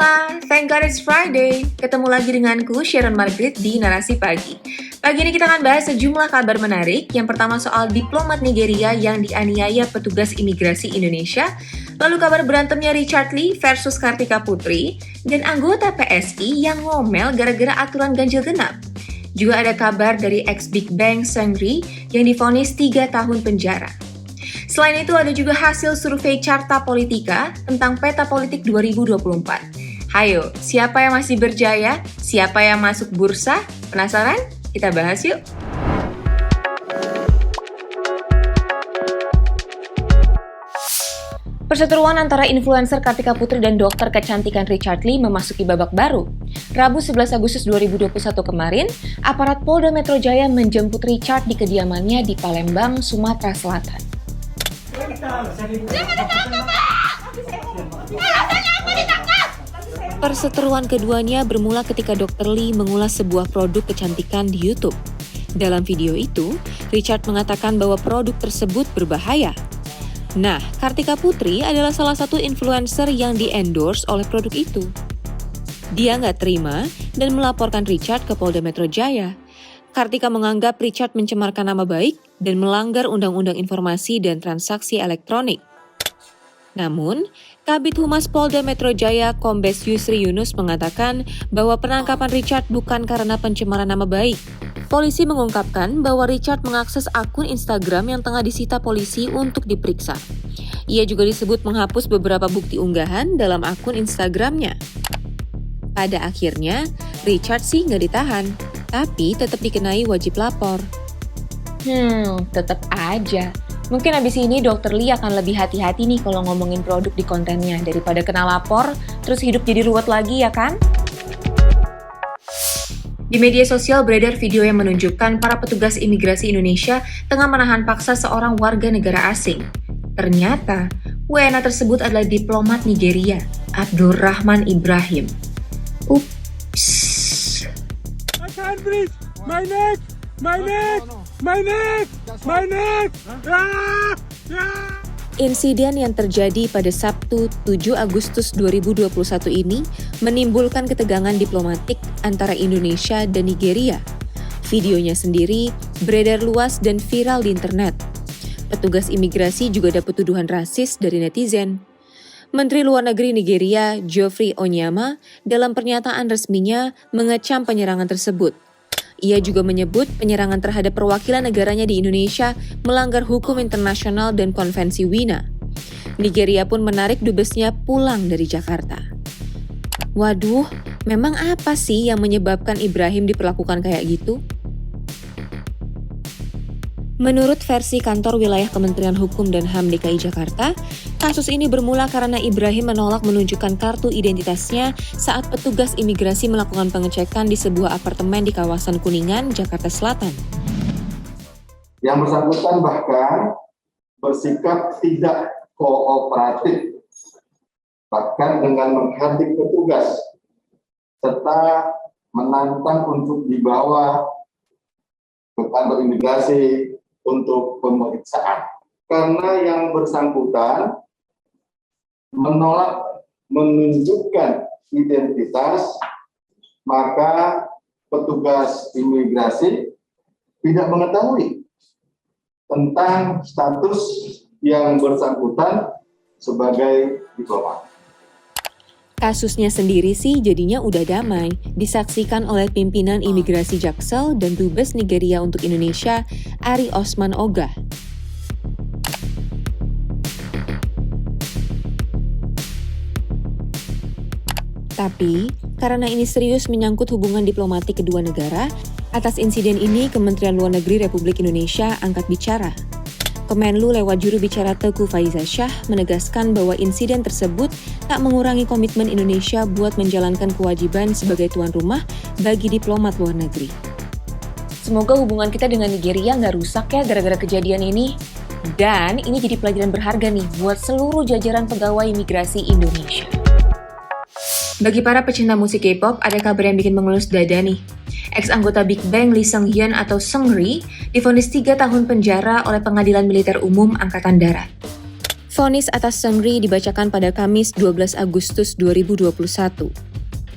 Hola, thank God it's Friday. Ketemu lagi denganku, Sharon Margaret di Narasi Pagi. Pagi ini kita akan bahas sejumlah kabar menarik. Yang pertama soal diplomat Nigeria yang dianiaya petugas imigrasi Indonesia. Lalu kabar berantemnya Richard Lee versus Kartika Putri. Dan anggota PSI yang ngomel gara-gara aturan ganjil genap. Juga ada kabar dari ex-Big Bang Seungri yang divonis 3 tahun penjara. Selain itu ada juga hasil survei Carta Politika tentang peta politik 2024. Hayo, siapa yang masih berjaya? Siapa yang masuk bursa? Penasaran? Kita bahas yuk! Perseteruan antara influencer Kartika Putri dan dokter kecantikan Richard Lee memasuki babak baru. Rabu 11 Agustus 2021 kemarin, aparat Polda Metro Jaya menjemput Richard di kediamannya di Palembang, Sumatera Selatan. Perseteruan keduanya bermula ketika Dr. Lee mengulas sebuah produk kecantikan di YouTube. Dalam video itu, Richard mengatakan bahwa produk tersebut berbahaya. Nah, Kartika Putri adalah salah satu influencer yang di-endorse oleh produk itu. Dia nggak terima dan melaporkan Richard ke Polda Metro Jaya. Kartika menganggap Richard mencemarkan nama baik dan melanggar Undang-Undang Informasi dan Transaksi Elektronik. Namun, Kabid Humas Polda Metro Jaya Kombes Yusri Yunus mengatakan bahwa penangkapan Richard bukan karena pencemaran nama baik. Polisi mengungkapkan bahwa Richard mengakses akun Instagram yang tengah disita polisi untuk diperiksa. Ia juga disebut menghapus beberapa bukti unggahan dalam akun Instagramnya. Pada akhirnya, Richard sih nggak ditahan, tapi tetap dikenai wajib lapor. Tetap aja. Mungkin abis ini Dr. Lee akan lebih hati-hati nih kalau ngomongin produk di kontennya daripada kena lapor, terus hidup jadi ruwet lagi ya kan? Di media sosial beredar video yang menunjukkan para petugas imigrasi Indonesia tengah menahan paksa seorang warga negara asing. Ternyata, WNA tersebut adalah diplomat Nigeria, Abdurrahman Ibrahim. Ups. My neck! Insiden yang terjadi pada Sabtu 7 Agustus 2021 ini menimbulkan ketegangan diplomatik antara Indonesia dan Nigeria. Videonya sendiri beredar luas dan viral di internet. Petugas imigrasi juga dapat tuduhan rasis dari netizen. Menteri Luar Negeri Nigeria, Geoffrey Onyema, dalam pernyataan resminya mengecam penyerangan tersebut. Ia juga menyebut penyerangan terhadap perwakilan negaranya di Indonesia melanggar hukum internasional dan konvensi Wina. Nigeria pun menarik dubesnya pulang dari Jakarta. Waduh, memang apa sih yang menyebabkan Ibrahim diperlakukan kayak gitu? Menurut versi kantor wilayah Kementerian Hukum dan HAM DKI Jakarta, kasus ini bermula karena Ibrahim menolak menunjukkan kartu identitasnya saat petugas imigrasi melakukan pengecekan di sebuah apartemen di kawasan Kuningan, Jakarta Selatan. Yang bersangkutan bahkan bersikap tidak kooperatif, bahkan dengan menghadik petugas, serta menantang untuk dibawa ke kantor imigrasi untuk pemeriksaan. Karena yang bersangkutan menolak menunjukkan identitas, maka petugas imigrasi tidak mengetahui tentang status yang bersangkutan sebagai diplomat. Kasusnya sendiri sih jadinya udah damai, disaksikan oleh pimpinan imigrasi Jaksel dan Dubes Nigeria untuk Indonesia, Ari Osman Ogah. Tapi, karena ini serius menyangkut hubungan diplomatik kedua negara, atas insiden ini Kementerian Luar Negeri Republik Indonesia angkat bicara. Kemenlu lewat juru bicara Teguh Faiza Shah menegaskan bahwa insiden tersebut tak mengurangi komitmen Indonesia buat menjalankan kewajiban sebagai tuan rumah bagi diplomat luar negeri. Semoga hubungan kita dengan Nigeria nggak rusak ya gara-gara kejadian ini. Dan ini jadi pelajaran berharga nih buat seluruh jajaran pegawai imigrasi Indonesia. Bagi para pecinta musik K-pop, ada kabar yang bikin mengelus dada nih. Ex-anggota Big Bang Lee Seung-hyun atau Seungri divonis 3 tahun penjara oleh Pengadilan Militer Umum Angkatan Darat. Vonis atas Seungri dibacakan pada Kamis 12 Agustus 2021.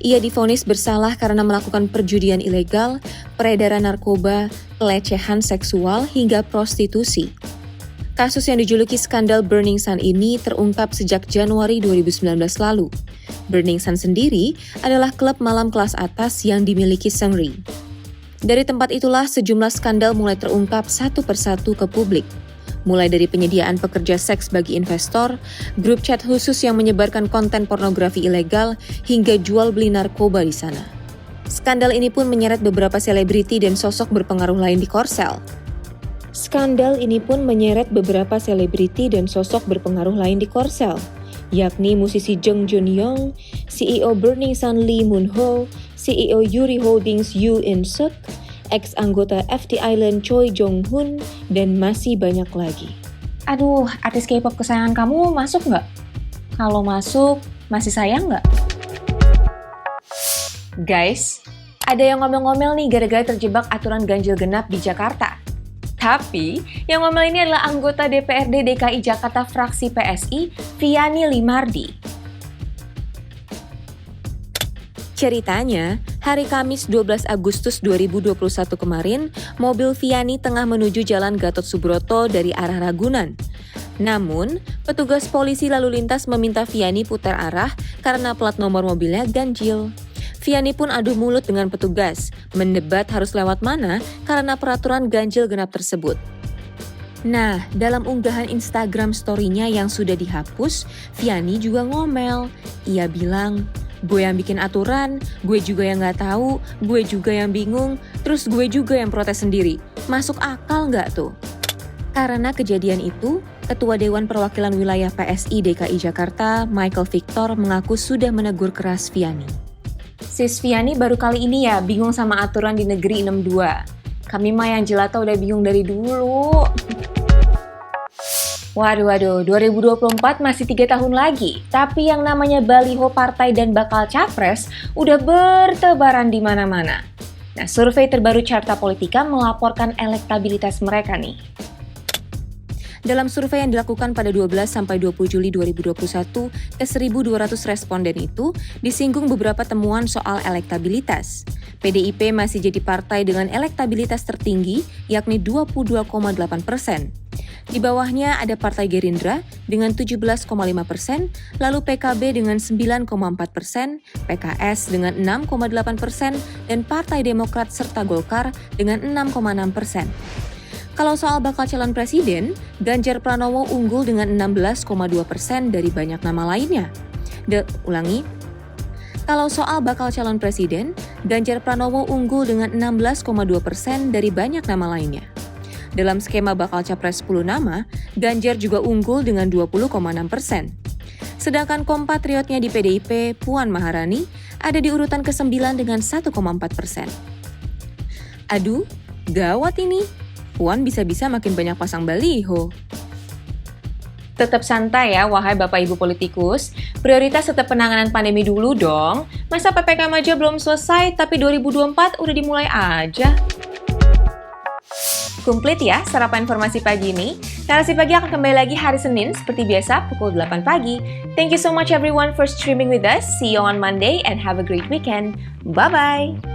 Ia divonis bersalah karena melakukan perjudian ilegal, peredaran narkoba, pelecehan seksual, hingga prostitusi. Kasus yang dijuluki skandal Burning Sun ini terungkap sejak Januari 2019 lalu. Burning Sun sendiri adalah klub malam kelas atas yang dimiliki Seungri. Dari tempat itulah sejumlah skandal mulai terungkap satu persatu ke publik. Mulai dari penyediaan pekerja seks bagi investor, grup chat khusus yang menyebarkan konten pornografi ilegal, hingga jual beli narkoba di sana. Skandal ini pun menyeret beberapa selebriti dan sosok berpengaruh lain di Korsel. Yakni musisi Jung Jun Young, CEO Burning Sun Lee Moon Ho, CEO Yuri Holdings Yoo In Suk, ex-anggota FT Island Choi Jong Hoon, dan masih banyak lagi. Aduh, artis K-pop kesayangan kamu masuk nggak? Kalau masuk, masih sayang nggak? Guys, ada yang ngomel-ngomel nih gara-gara terjebak aturan ganjil genap di Jakarta. Tapi, yang ngomel ini adalah anggota DPRD DKI Jakarta fraksi PSI, Viani Limardi. Ceritanya, hari Kamis 12 Agustus 2021 kemarin, mobil Viani tengah menuju Jalan Gatot Subroto dari arah Ragunan. Namun, petugas polisi lalu lintas meminta Viani putar arah karena plat nomor mobilnya ganjil. Viani pun adu mulut dengan petugas, mendebat harus lewat mana karena peraturan ganjil genap tersebut. Nah, dalam unggahan Instagram story-nya yang sudah dihapus, Viani juga ngomel. Ia bilang, "Gue yang bikin aturan, gue juga yang nggak tahu, gue juga yang bingung, terus gue juga yang protes sendiri. Masuk akal nggak tuh?" Karena kejadian itu, Ketua Dewan Perwakilan Wilayah PSI DKI Jakarta, Michael Victor, mengaku sudah menegur keras Viani. Sis Viani baru kali ini ya bingung sama aturan di Negeri 62. Kami mah yang jelata udah bingung dari dulu. Waduh, 2024 masih 3 tahun lagi. Tapi yang namanya baliho partai dan bakal capres udah bertebaran di mana-mana. Nah, survei terbaru Carta Politika melaporkan elektabilitas mereka nih. Dalam survei yang dilakukan pada 12-20 Juli 2021, ke 1.200 responden itu disinggung beberapa temuan soal elektabilitas. PDIP masih jadi partai dengan elektabilitas tertinggi, yakni 22,8%. Di bawahnya ada Partai Gerindra dengan 17,5%, lalu PKB dengan 9,4%, PKS dengan 6,8%, dan Partai Demokrat serta Golkar dengan 6,6%. Kalau soal bakal calon presiden, Ganjar Pranowo unggul dengan 16,2% dari banyak nama lainnya. Kalau soal bakal calon presiden, Ganjar Pranowo unggul dengan 16,2% dari banyak nama lainnya. Dalam skema bakal capres 10 nama, Ganjar juga unggul dengan 20,6%. Sedangkan kompatriotnya di PDIP, Puan Maharani, ada di urutan ke-9 dengan 1,4%. Aduh, gawat ini. Puan bisa-bisa makin banyak pasang baliho. Tetap santai ya, wahai Bapak Ibu politikus. Prioritas tetap penanganan pandemi dulu dong. Masa PPKM aja belum selesai, tapi 2024 udah dimulai aja. Komplit ya sarapan informasi pagi ini. Narasi pagi akan kembali lagi hari Senin seperti biasa pukul 8 pagi. Thank you so much everyone for streaming with us. See you on Monday and have a great weekend. Bye-bye!